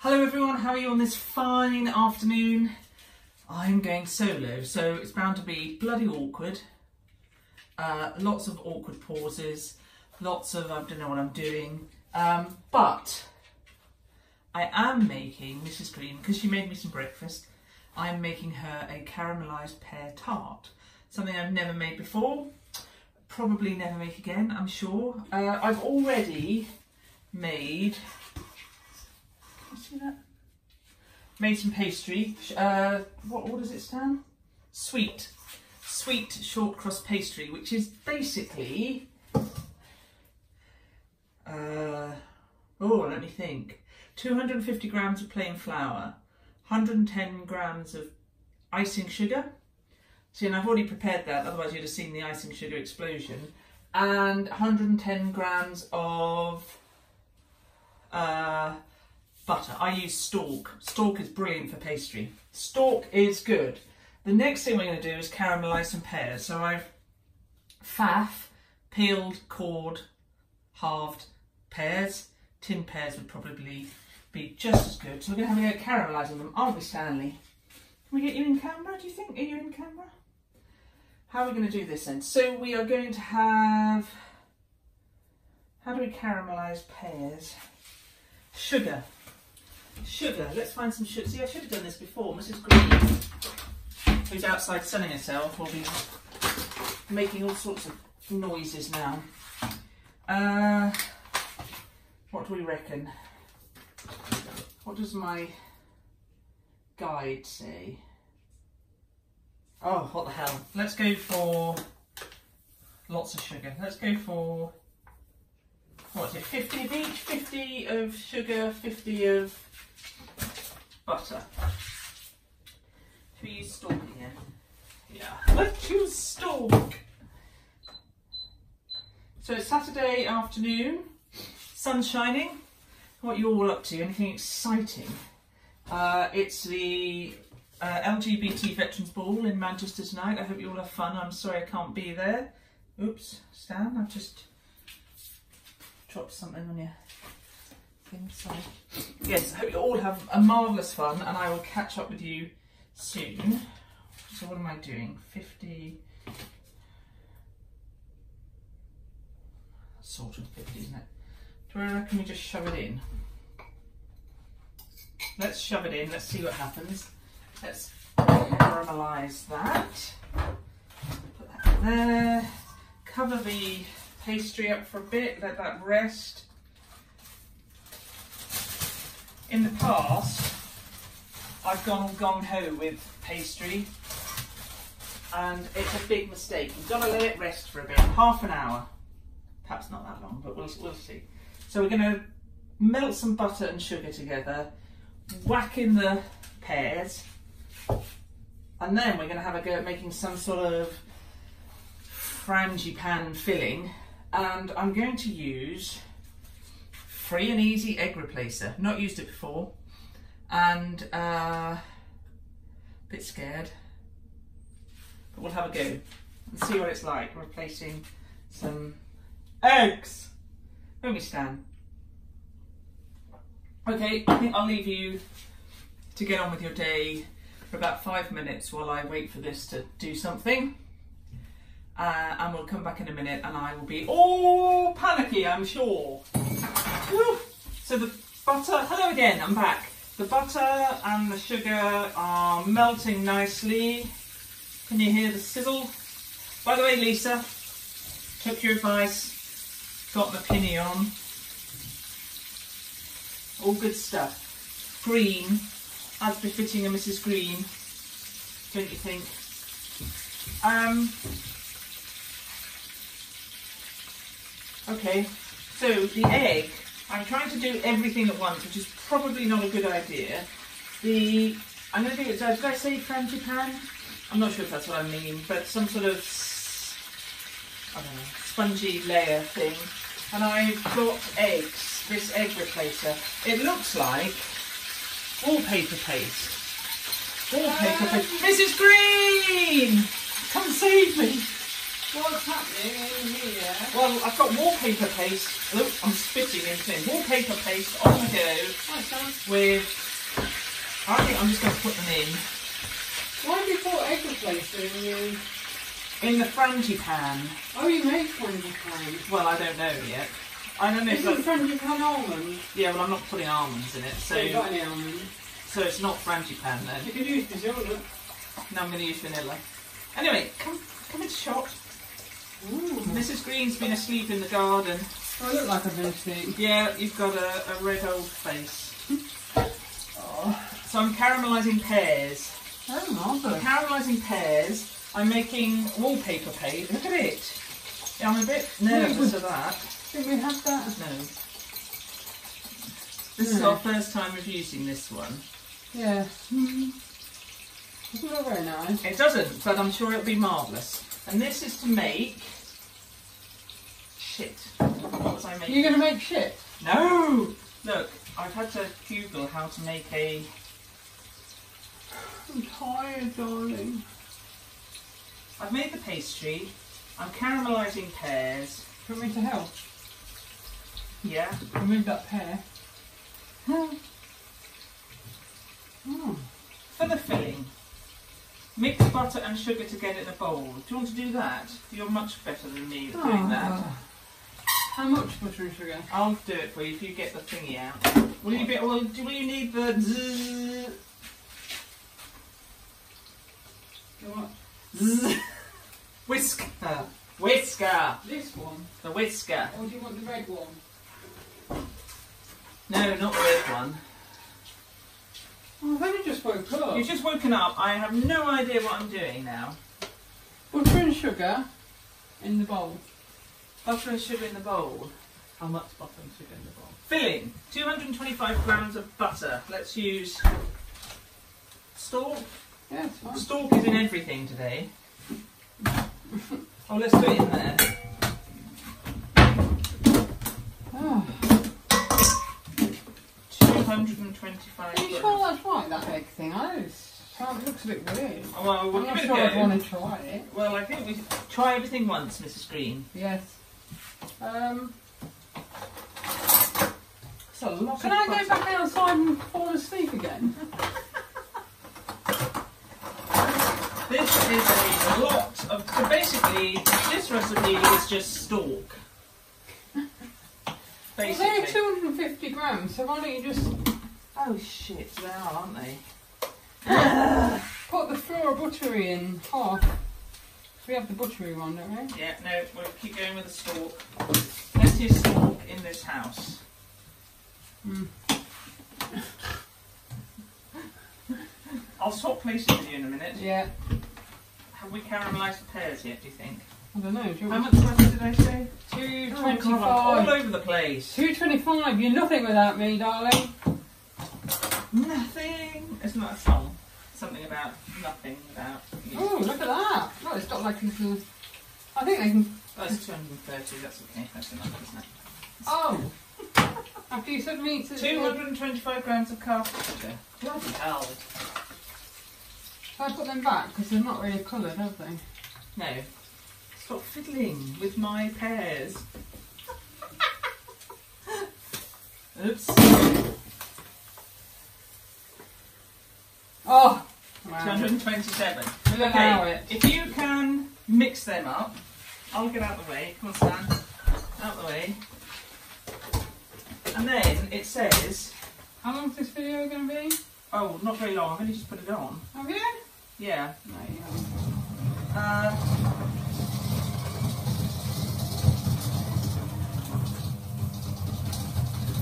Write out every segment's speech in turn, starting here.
Hello everyone, how are you on this fine afternoon? I'm going solo, so it's bound to be bloody awkward. Lots of awkward pauses, lots of I don't know what I'm doing. But I am making Mrs. Green, because she made me some breakfast, I'm making her a caramelised pear tart. Something I've never made before, probably never make again, I'm sure. I've already made... See that? Made some pastry. What does it stand? Sweet short crust pastry, which is basically let me think. 250 grams of plain flour, 110 grams of icing sugar. See, and I've already prepared that, otherwise you'd have seen the icing sugar explosion. And 110 grams of butter. I use Stork. Stork is brilliant for pastry. Stork is good. The next thing we're going to do is caramelise some pears. So I've faff, peeled, cored, halved pears. Tin pears would probably be just as good. So we're going to have a go at caramelising them, aren't we, Stanley? Can we get you in camera, do you think? Are you in camera? How are we going to do this then? So we are going to have... How do we caramelise pears? Sugar. Sugar, let's find some sugar. See, I should have done this before. Mrs. Green, who's outside sunning herself, will be making all sorts of noises now. What do we reckon? What does my guide say? Oh, what the hell. Let's go for lots of sugar. Let's go for, what's it, 50 of each? 50 of sugar, 50 of butter. Should we use Stork again? Yeah, let's use Stork. So it's Saturday afternoon, sun's shining. What are you all up to? Anything exciting? It's the LGBT Veterans Ball in Manchester tonight. I hope you all have fun. I'm sorry I can't be there. Oops, Stan, I've just dropped something on your thing, sorry. Yes, I hope you all have a marvellous fun and I will catch up with you soon. So what am I doing? 50... Sort of 50, isn't it? Do I reckon we just shove it in? Let's shove it in, let's see what happens. Let's caramelise that. Put that in there. Cover the pastry up for a bit, let that rest. In the past, I've gone all gung-ho with pastry and it's a big mistake. You've got to let it rest for a bit, half an hour. Perhaps not that long, but we'll see. So we're going to melt some butter and sugar together, whack in the pears, and then we're going to have a go at making some sort of frangipane filling, and I'm going to use free and easy egg replacer. Not used it before, and a bit scared, but we'll have a go and see what it's like replacing some eggs. Won't we, Stan? Okay, I think I'll leave you to get on with your day for about 5 minutes while I wait for this to do something. And we'll come back in a minute and I will be all panicky, I'm sure. Woo. So the butter, hello again, I'm back. The butter and the sugar are melting nicely. Can you hear the sizzle? By the way, Lisa, took your advice, got an opinion on. All good stuff. Green, as befitting a Mrs. Green, don't you think? Okay, so the egg, I'm trying to do everything at once, which is probably not a good idea. I'm going to do it, did I say frangipane? I'm not sure if that's what I mean, but some sort of, I don't know, spongy layer thing. And I've got eggs, this egg replacer. It looks like wallpaper paste. Wallpaper paste. Mrs. Green! Come save me! What's happening in here? Well, I've got wallpaper paste. Oh, I'm spitting into it. Wallpaper paste on the go with. I think I'm just going to put them in. Why have you put egg replacer in the frangipan. Oh, you make frangipan? Well, I don't know yet. I don't know if Isn't frangipan almond? Yeah, well, I'm not putting almonds in it, so. You got any almonds? So it's not frangipan then. You could use vanilla. No, I'm going to use vanilla. Anyway, come into shot. Ooh. Mrs. Green's been asleep in the garden. Oh, I look like I've been asleep. Yeah, you've got a red old face. Oh. So I'm caramelising pears. Oh, marvellous. I'm caramelising pears. I'm making wallpaper paste. Look at it. Yeah, I'm a bit nervous of that. Did we have that? No. This is our first time of using this one. Yeah. Doesn't look very nice. It doesn't, but I'm sure it'll be marvellous. And this is to make... Shit. What was I making? You're going to make shit? No! Look, I've had to Google how to make a... I'm tired, darling. I've made the pastry. I'm caramelising pears. Do you want me to help? Yeah. Remove that pear. Oh. For the filling, mix butter and sugar together in a bowl. Do you want to do that? You're much better than me at doing that. How much butter and sugar? I'll do it for you if you get the thingy out. Will you need the zzz? What? Zzz. Whisker. Whisker. This one? The whisker. Or do you want the red one? No, not the red one. Oh, I've only just woke up. You've just woken up. I have no idea what I'm doing now. Butter and sugar in the bowl. Butter and sugar in the bowl. How much butter and sugar in the bowl? Filling. 225 grams of butter. Let's use stalk. Yeah, it's fine. Stalk is in everything today. Oh, let's put it in there. Oh. 225 Are you grams. sure that's right, that egg thing? It looks a bit weird. Oh, well, we'll I'm give not it a sure go. I'd want to try it. Well, I think we should try everything once, Mrs. Green. Yes. It's a lot Can of I butter. go back outside and fall asleep again? This is a lot of... So basically, this recipe is just stalk. Well, Basically. they're 250 grams, so why don't you just Oh shit, they are, aren't they? put the flour buttery in half? We have the buttery one, don't we? Yeah, no, we'll keep going with the stalk. Plenty of stalk in this house. I'll swap places with you in a minute. Yeah. Have we caramelised the pears yet, do you think? I don't know. Do you How want much butter did I say? 225. I'm all over the place. 225. You're nothing without me, darling. Nothing. It's not a song. Something about nothing without you. Oh, look at that. Oh, it's got like a little... I think they can... That's 230, that's okay. That's enough, isn't it? Oh! After you said me to... 225 grams of cast sugar. Bloody hell. Shall I put them back? Because they're not really coloured, have they? No. Stop fiddling with my pears. Oops. Oh! Wow. 227. We'll allow Okay, it. if you can mix them up, I'll get out of the way. Come on, Stan. Out of the way. And then it says... How long's this video going to be? Oh, not very long. I've only just put it on. Have you? Yeah. No, you haven't.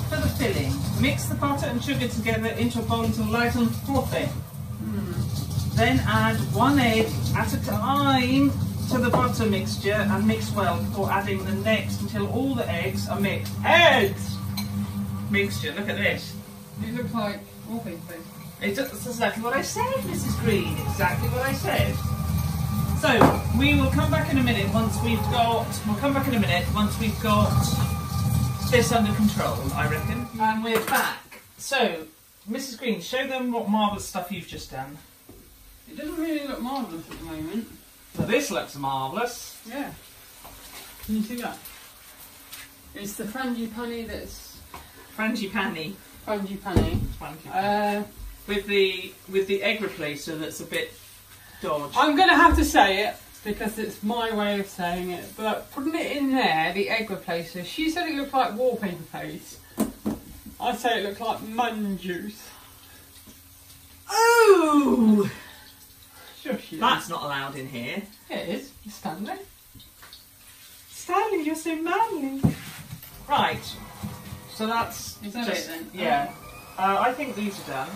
For the filling, mix the butter and sugar together into a bowl until light and fluffy. Then add one egg at a time to the butter mixture and mix well before adding the next until all the eggs are mixed. Eggs! Mixture, look at this. It looks like wallpaper paste. It's exactly what I said, Mrs. Green. Exactly what I said. So, we will come back in a minute once we've got... this under control, I reckon. And we're back. So, Mrs. Green, show them what marvellous stuff you've just done. It doesn't really look marvellous at the moment. So this looks marvellous. Yeah. Can you see that? It's the frangipani that's... Frangipani. Frangipani. With the egg replacer that's a bit dodgy. I'm going to have to say it because it's my way of saying it, but putting it in there, the egg replacer, she said it looked like wallpaper paste. I say it looks like mun juice. Oh! Shush you. That's not allowed in here. It is. It's Stanley. Stanley, you're so manly. Right. So that's... Is that just, it then? Yeah. I think these are done.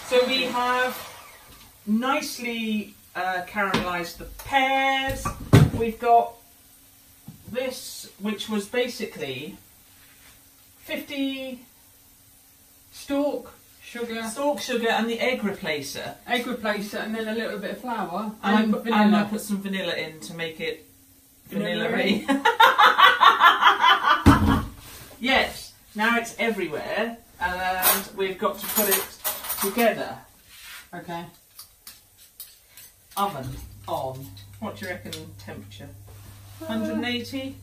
So we have nicely caramelised the pears. We've got this, which was basically 50 Stalk, sugar, and the egg replacer. egg replacer, and then a little bit of flour And vanilla. I put some vanilla in to make it vanilla-y. Yes, now it's everywhere, and we've got to put it together. Okay. Oven on. What do you reckon temperature? 180?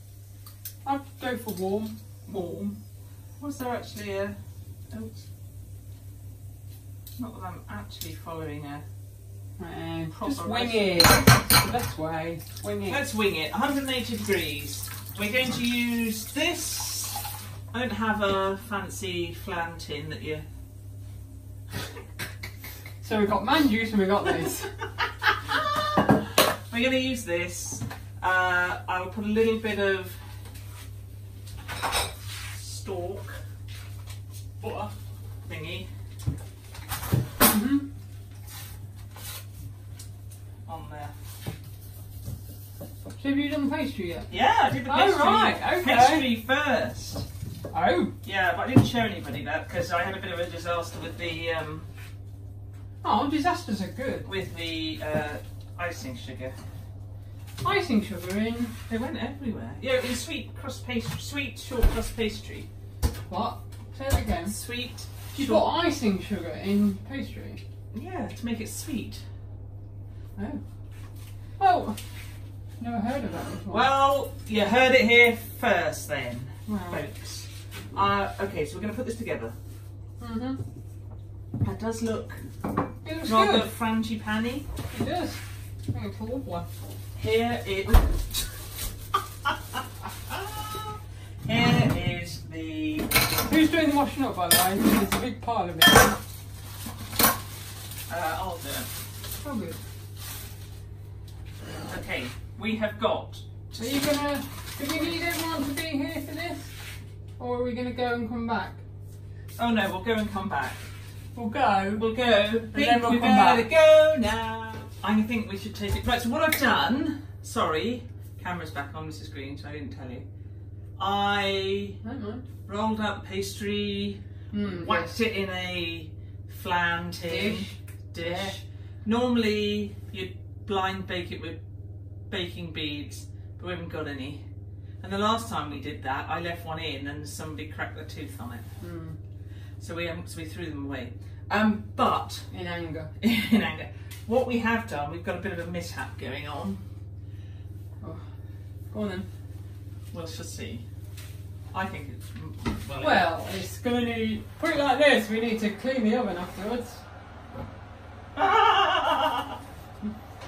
I'd go for warm. Warm. Was there actually a... Oops. Not that I'm actually following a... Just wing it. It's the best way. Wing it. Let's wing it. 180 degrees. We're going to use this. I don't have a fancy flan tin that you... So we've got man juice and we've got this. We're going to use this. I'll put a little bit of stalk butter thingy on there. So have you done the pastry yet? Yeah, I did the pastry. Oh right, okay. Pastry first. Oh. Yeah, but I didn't show anybody that because I had a bit of a disaster with the Oh, disasters are good. icing sugar. Icing sugar in. They went everywhere. Yeah, in sweet crust pastry, sweet short crust pastry. What? Say that again. Sweet. You put icing sugar in pastry? Yeah, to make it sweet. Oh. Oh. Never heard of that before. Well, you heard it here first then, Wow. folks. Okay, so we're going to put this together. That does look It looks rather good. frangipani. It does. I think it's a wobbler. Here it Here is the... Who's doing the washing up, by the way? There's a big pile of it. I'll do it. Oh, good. Okay, we have got... Are you gonna... Do we need everyone to be here for this? Or are we gonna go and come back? Oh no, we'll go and come back. We'll go. We'll go. And then we'll come better back. go now. I think we should take it. Right, so what I've done... Sorry, camera's back on Mrs. Green, so I didn't tell you. I Don't mind. rolled up pastry, whacked it in a flan tin dish. Yeah. Normally you'd blind bake it with baking beads, but we haven't got any. And the last time we did that, I left one in and somebody cracked their tooth on it. So we threw them away. But In anger. in anger, what we have done, we've got a bit of a mishap going on. Oh. Go on then. We'll just see. I think it's Well, it's gonna need... Put it like this, we need to clean the oven afterwards. How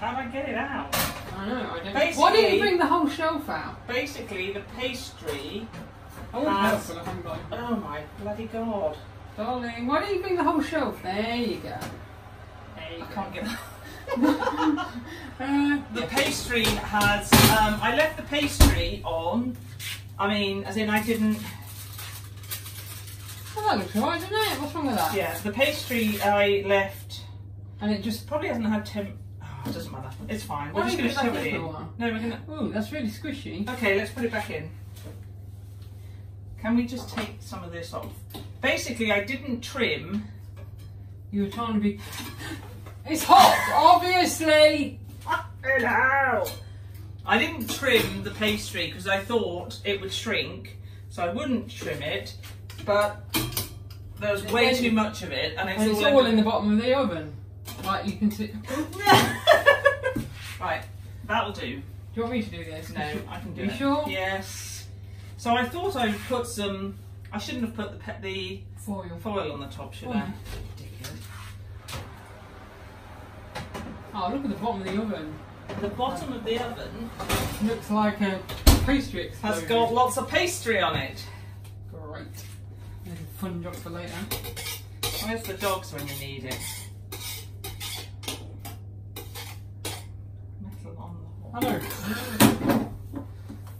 do I get it out? I know, I don't... Basically- Why didn't you bring the whole shelf out? Basically, the pastry. I wouldn't Has- help, but I'm going. Oh my bloody god! Darling, why don't you bring the whole shelf? There you go. There you I go. can't get. The pastry has. I left the pastry on. I mean, as in I didn't. Well, that looks alright, doesn't it? What's wrong with that? Yeah, the pastry I left. And it just... Probably hasn't had temp. Oh, it doesn't matter. It's fine. We're Why just don't going you to put shove that it in in. for a while? No, we're going to. Ooh, that's really squishy. Okay, let's put it back in. Can we just take some of this off? Basically, I didn't trim. You were trying to be... It's hot, obviously! Hello! I didn't trim the pastry because I thought it would shrink, so I wouldn't trim it, but there was way too much of it, and And it's all in the bottom of the oven. Like, you can see... Right, That'll do. Do you want me to do this? No, I can do it. it. You sure? Yes. So I thought I would put some. I shouldn't have put the foil on the top, should I? Ridiculous. Oh, look at the bottom of the oven. The bottom of the oven Looks like a pastry explosion. has got lots of pastry on it. Great. There's a fun job for later. Where's the dogs when you need it? Metal on the hob. Hello.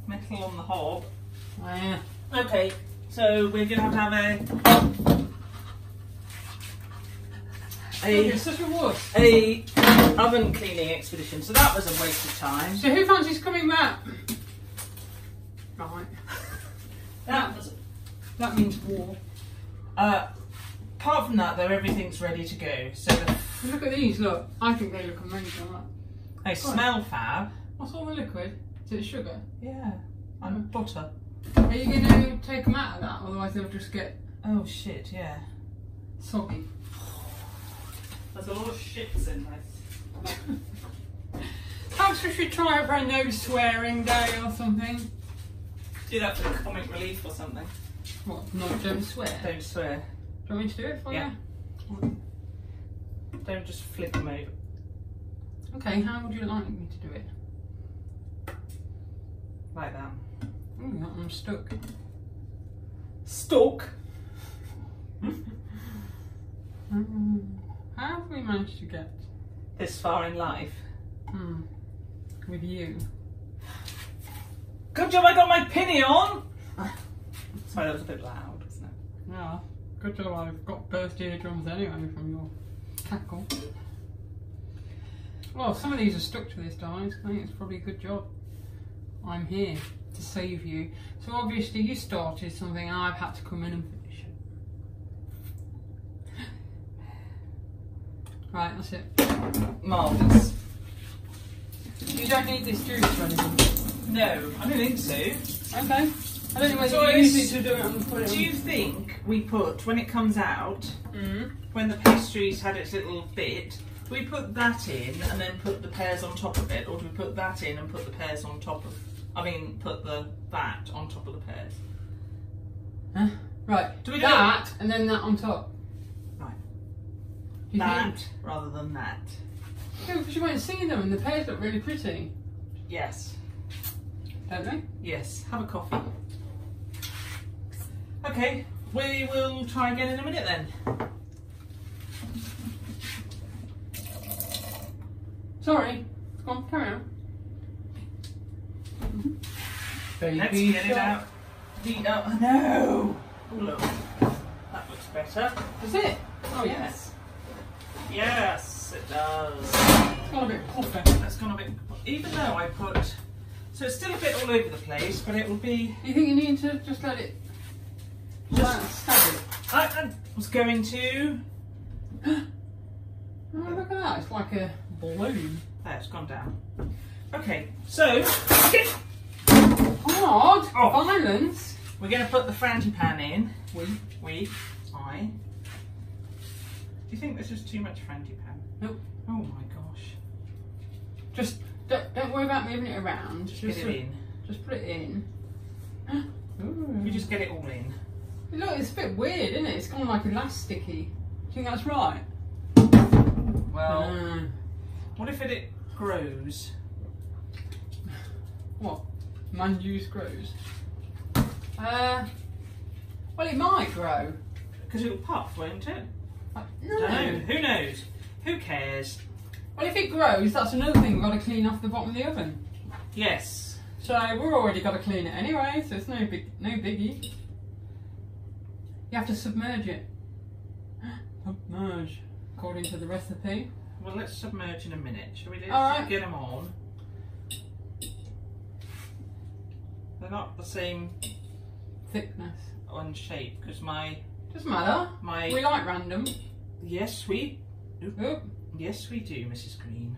Metal on the hob. Oh, yeah. Okay, so we're going to have You're such a wuss. a oven cleaning expedition. So that was a waste of time. So who fancies coming back? Right. That means war. Apart from that, though, everything's ready to go. So Look at these, look. I think they look amazing. Right? they smell fab. What's all the liquid? Is it sugar? Yeah, and butter. Are you going to take them out of that? Otherwise they'll just get Oh shit, yeah. soggy. There's a lot of shits in this. Perhaps we should try it for a no swearing day or something. Do that for comic relief or something. What? No, don't swear. Don't swear. Do you want me to do it for Yeah. you? Don't just flip them over. Okay, how would you like me to do it? Like that. Oh, that one's stuck. Stalk. How have we managed to get This far in life. with you? Good job I got my pinny on! Sorry, that was a bit loud, wasn't it? Yeah, good job I've got burst eardrums anyway from your cackle. Well, some of these are stuck to this, guys. I think it's probably a good job. I'm here to save you. So obviously you started something and I've had to come in and finish it. Right, that's it. Marvellous. You don't need this juice or anything. No, I don't think so. Okay. I don't know whether So you use it to do it and put it Do on. you think we put, when it comes out, when the pastry's had its little bit, do we put that in and then put the pears on top of it, or do we put that in and put the pears on top of, put that on top of the pears? Huh? Right, Do we do that and then that on top. Right. You That think? rather than that. Yeah, because you won't see them and the pears look really pretty, Yes. don't they? Yes. Have a coffee. Okay, we will try again in a minute then. Sorry. Go on, carry on. Baby Let's get it shark. out. Oh no! Oh look, that looks better. Does it? Oh yes. Yes, it does. It's got a bit puffy. That's gone a bit. Even though I put, so it's still a bit all over the place, but it will be. Do you think you need to just let it stab it? I was going to. Oh, look at that. It's like a balloon. There, it's gone down. Okay, so Hard. Oh. Violence. we're going to put the frangipan in. I. Do you think this is too much frangipan? Nope. Oh my gosh. Just don't worry about moving it around. Just get it in. Just put it in. We just get it all in. Look, it's a bit weird, isn't it? It's kind of like elasticy. Do you think that's right? Well, what if it grows? What? Manjuice grows? Well, it might grow. Because it'll puff, won't it? No. Don't know. Who knows? Who cares? Well, if it grows, that's another thing we've got to clean off the bottom of the oven. Yes. So we've already got to clean it anyway, so it's no biggie. You have to submerge it. Submerge, according to the recipe. Well, let's submerge in a minute. Shall we do? All right. Get them on. They're not the same Thickness. on shape because my. Doesn't matter. My. We like random. Yes, we. Oh. Yes, we do, Mrs. Green.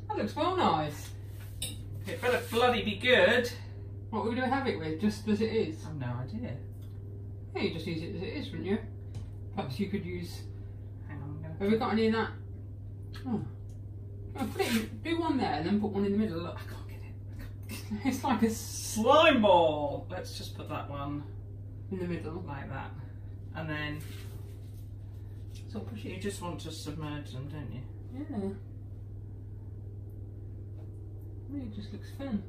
That looks well nice. It better bloody be good. What would we have it with? Just as it is? I've no idea. Yeah, you just use it as it is, wouldn't you? Perhaps you could use. Hang on. Have we got any of that Oh. Do one there and then put one in the middle. Look, I can't get it. It's like a slime ball. Let's just put that one in the middle. Like that. And then, so push it. You just want to submerge them, don't you? Yeah. It just looks fun.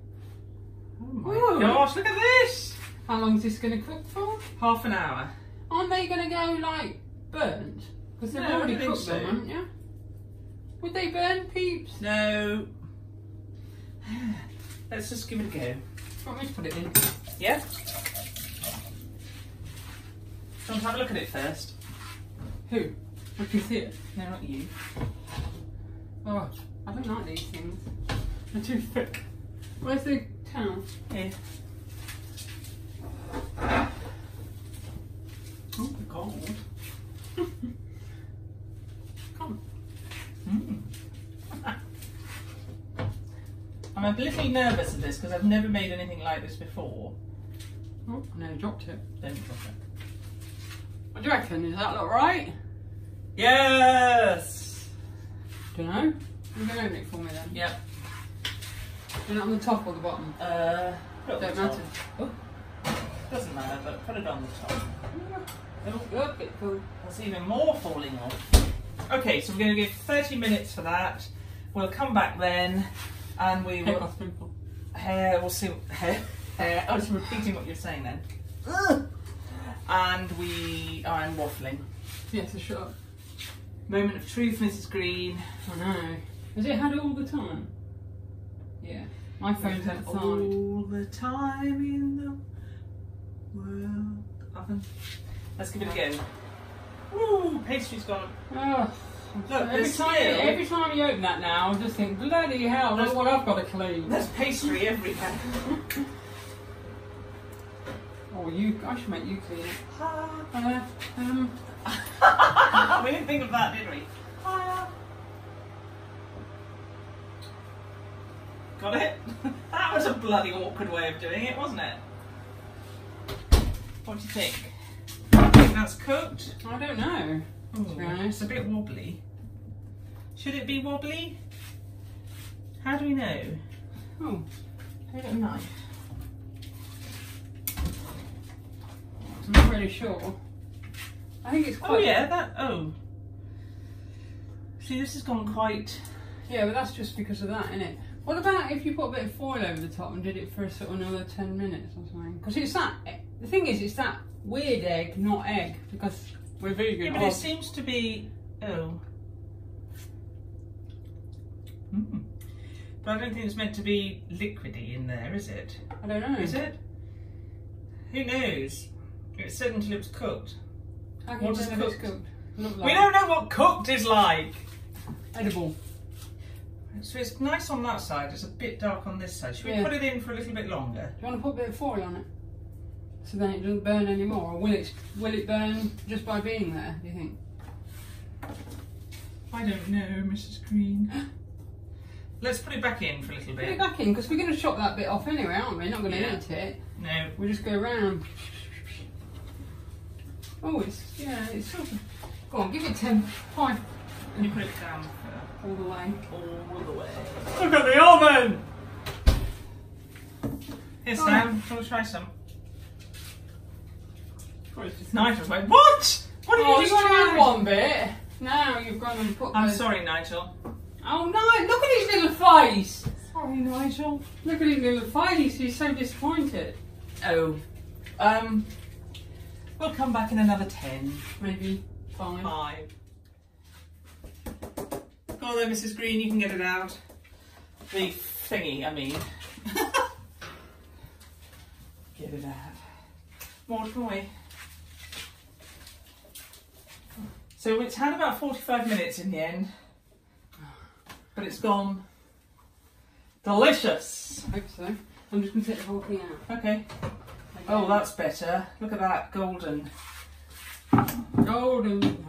Oh my gosh, look at this! How long is this going to cook for? Half an hour. Aren't they going to go like burnt? Because they've already cooked them, haven't you? Would they burn, peeps? No. Let's just give it a go. You want me to put it in? Yeah. Do you want to have a look at it first? Who? I can see it. No, not you. Oh, I don't like these things. They're too thick. Where's the towel? Here. Oh, they're cold. Come. I'm a little nervous of this because I've never made anything like this before. Oh, no, dropped it. Don't drop it. What do you reckon? Does that look right? Yes! Don't know. You can open it for me then. Yep. Is it on the top or the bottom? Don't matter. Oh, doesn't matter, but put it on the top. Oh, look, it's cool. There's even more falling off. Okay, so we're going to give 30 minutes for that. We'll come back then, and we will. We'll see. I was repeating what you're saying then. And I'm waffling. Yes, a shot. Moment of truth, Mrs. Green. I know. Has it had it all the time? Yeah. My phone's outside. All the time in the world. Oven. Let's give it a go. Ooh, pastry's gone. Oh, look, every time you open that now, I just think, bloody hell, that's what I've got to clean. There's pastry everywhere. Oh, I should make you clean it. We didn't think of that, did we? Got it? That was a bloody awkward way of doing it, wasn't it? What do you think? I think that's cooked. I don't know, to be honest. It's a bit wobbly. Should it be wobbly? How do we know? Oh, Take a knife. I'm not really sure. I think it's quite... Oh yeah, See, this has gone quite... Yeah, but that's just because of that, innit? What about if you put a bit of foil over the top and did it for sort of another 10 minutes or something? Because it's that... The thing is, it's that weird egg, not egg, because we're vegan. Yeah, but it seems to be... Oh. But I don't think it's meant to be liquidy in there, is it? I don't know. Is it? Who knows? It said until it was cooked. What does cooked look like? We don't know what cooked is like. Edible. So it's nice on that side. It's a bit dark on this side. Should we put it in for a little bit longer? Do you want to put a bit of foil on it, so then it doesn't burn anymore, or will it burn just by being there? Do you think? I don't know, Mrs. Green. Let's put it back in for a little bit. Put it back in because we're going to chop that bit off anyway, aren't we? Not going to eat it. No. We'll just go around. Oh, it's sort of... Go on, give it 5. And you put it down all the way. All the way. Look at the oven! Here, Sam, do you want to try some? Nigel's like, what? What did you just try? One bit. Now you've gone and put I'm sorry, Nigel. Oh no, look at his little face! Sorry, Nigel. Look at his little face, he's so disappointed. Oh. We'll come back in another 10. Maybe 5. 5. Go on then, Mrs. Green, you can get it out. The thingy, I mean. Get it out. More away. So it's had about 45 minutes in the end. But it's gone delicious. I hope so. I'm just going to take the whole thing out. Okay. Oh, that's better. Look at that, golden. Golden.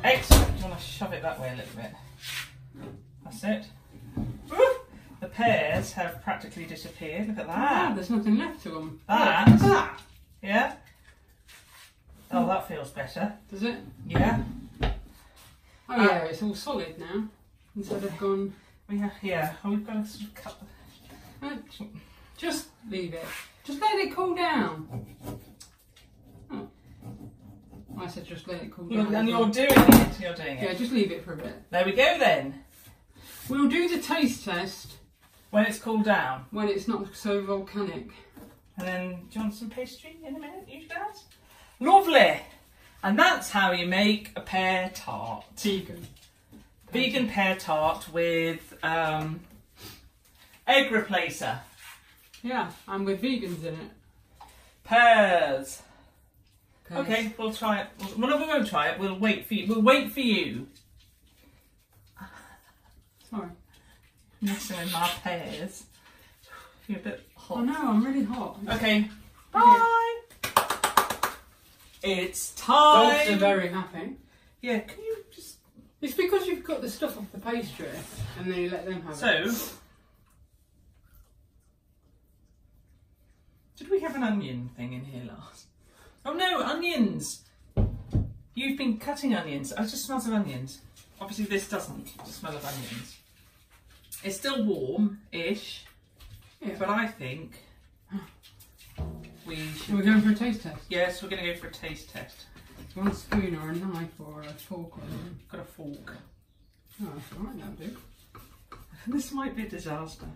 Excellent. Do you want to shove it that way a little bit? That's it. Woo! The pears have practically disappeared. Look at that. Oh, there's nothing left to them. That. Yeah. Oh, that feels better. Does it? Yeah. Oh yeah, it's all solid now. Instead of gone. We have here. Oh, we've got to sort of cut. Just leave it. Just let it cool down. Oh. I said just let it cool down. And you're doing it. You're doing it. Yeah, just leave it for a bit. There we go then. We'll do the taste test when it's cooled down. When it's not so volcanic. And then, do you want some pastry in a minute, you guys? Lovely. And that's how you make a pear tart. Vegan pear tart with egg replacer. Yeah, and with vegans in it. Pears. Okay, we'll try it. Well, no, we won't try it. We'll wait for you. We'll wait for you. Sorry. Mixing with my pears. You're a bit hot. Oh no, I'm really hot. Okay. Bye. It's time. Dogs are very happy. Yeah, can you just... It's because you've got the stuff off the pastry and then you let them have it. So, did we have an onion thing in here last? Oh no, onions! You've been cutting onions. I just smells of onions. Obviously this doesn't smell of onions. It's still warm-ish, yeah. But I think we should... We're going for a taste test? Yes, we're going to go for a taste test. One spoon or a knife or a fork or anything? Got a fork. Oh, that's alright, that'll do. This might be a disaster.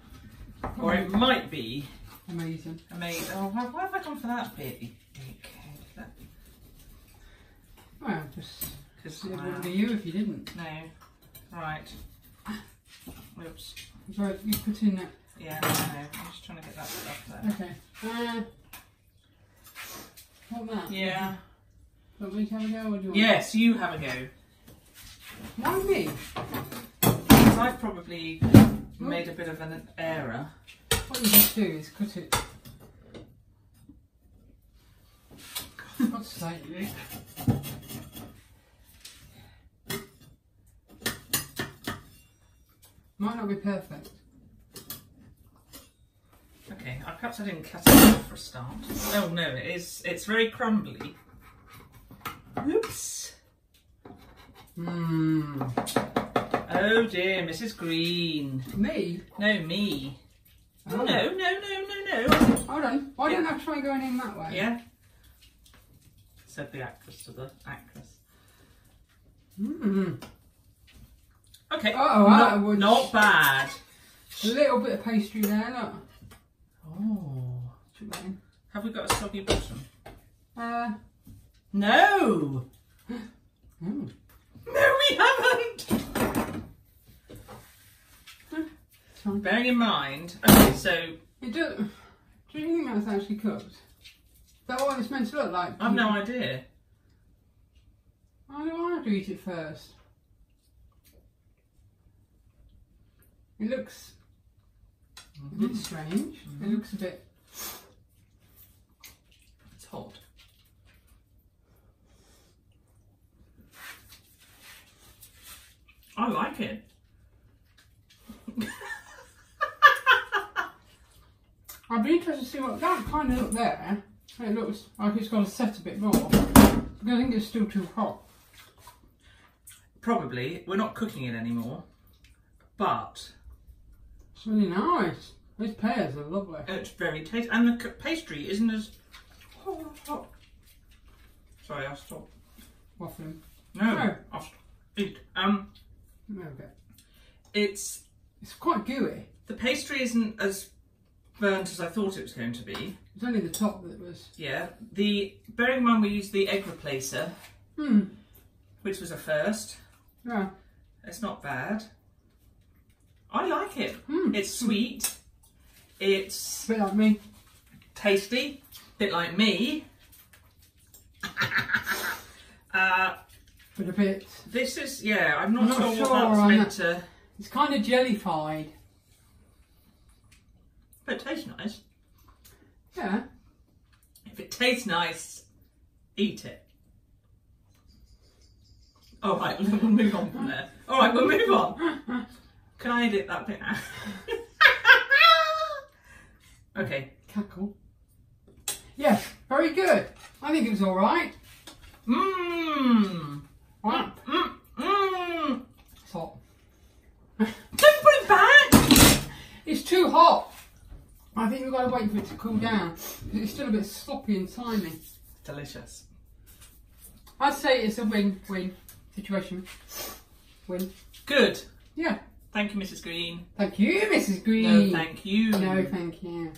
Or it might be... Amazing. Amazing. Oh, why have I gone for that bit? Well, just... Because it wouldn't be you if you didn't. No. Right. Oops. Right, you put in that. Yeah, I know. I'm just trying to get that stuff there. Okay. What that? Yeah. Want me to have a go or do you want Yes, you have a go. Why me? Because I've probably made a bit of an error. What you just do is cut it. God's sake. Might not be perfect. Okay, perhaps I didn't cut it off for a start. Oh no, it's very crumbly. Oops. Oh dear, Mrs. Green. Me? No, me. Oh. No. Hold on. Why didn't I try going in that way? Yeah. Said the actress to the actress. Okay. Oh, not bad. A little bit of pastry there, look. Oh. Have we got a soggy bottom? No. No, we haven't. Bearing in mind, okay, so do you think that's actually cooked? Is that what it's meant to look like? I've no idea. I don't want to eat it first. It looks a bit strange. It looks a bit... It's hot. I like it. I'd be interested to see what that kind of look there. It looks like it's got to set a bit more. Because I think it's still too hot. Probably. We're not cooking it anymore. But... It's really nice. Those pears are lovely. It's very tasty. And the pastry isn't as hot. Sorry, I'll stop. Waffling. No. I'll stop. Eat. Okay. It's quite gooey. The pastry isn't as burnt as I thought it was going to be. It's only the top that was... Yeah. Bearing in mind we used the egg replacer, which was a first. Yeah. It's not bad. I like it. It's sweet. It's... A bit like me. Tasty. Bit like me. But a bit... This is... Yeah, I'm not sure what that's meant to... It's kind of jellified. But it tastes nice. Yeah. If it tastes nice, eat it. Alright, we'll move on from there. Alright, we'll move on. Can I edit that bit out? Okay. Cackle. Yes, very good. I think it was alright. It's too hot. I think we've got to wait for it to cool down. It's still a bit sloppy and slimy. Delicious. I'd say it's a win-win situation. Win. Good. Yeah. Thank you, Mrs. Green. Thank you, Mrs. Green. No, thank you. No, thank you.